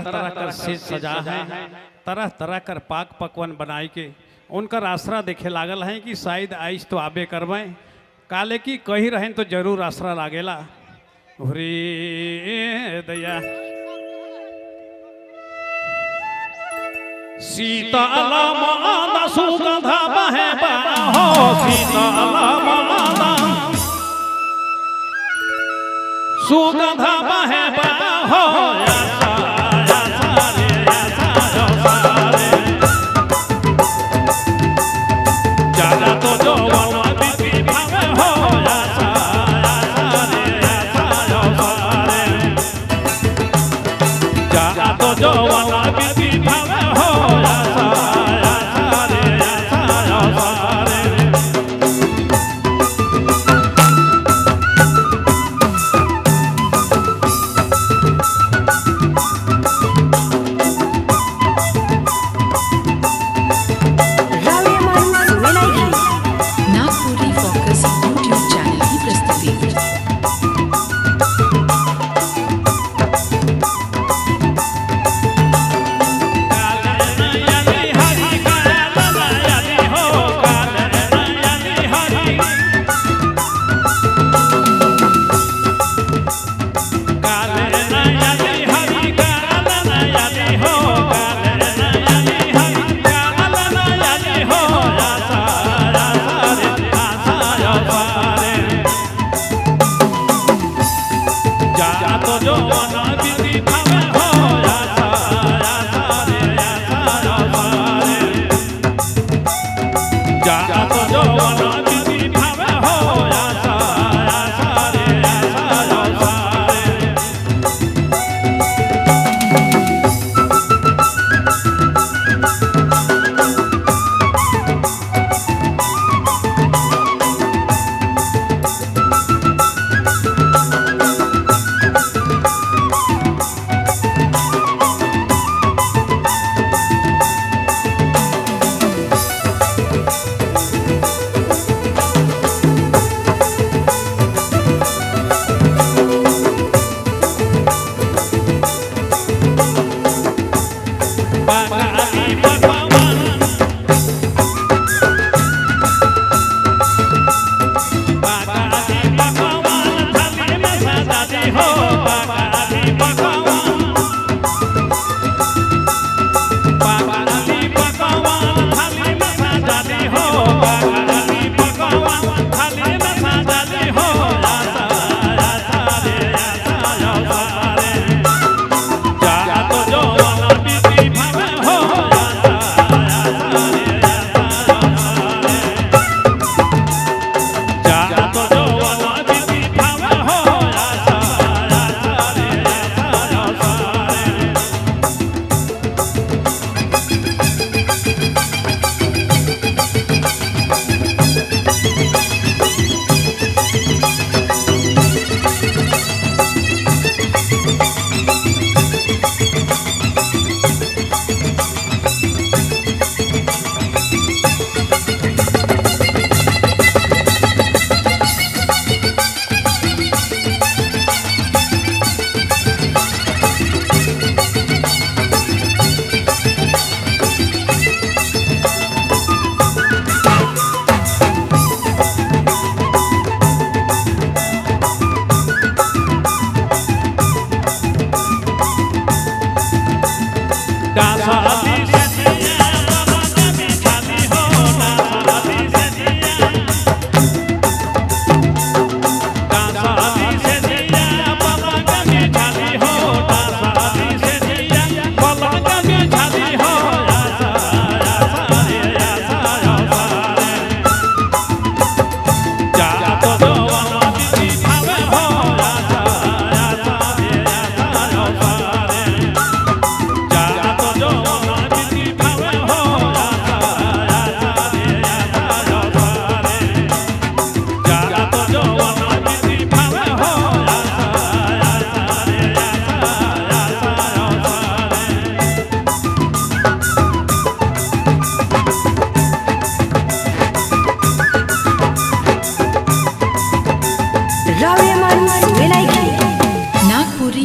तरह तरह कर सेज सजा है, तरह तरह कर पाक पकवान बनाई के उनकर आसरा देखे लागल है कि शायद आइस तो आबे करवे, काले की कही रहें तो जरूर आसरा लागेला। रे दया सीताला माला सुगंधा बहे हो, सीताला माला सुगंधा बहे हो, जाना तो जो बीती भावे हो, जाना तो जो बीती भावे हो,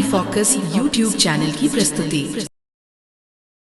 फोकस यूट्यूब चैनल की प्रस्तुति।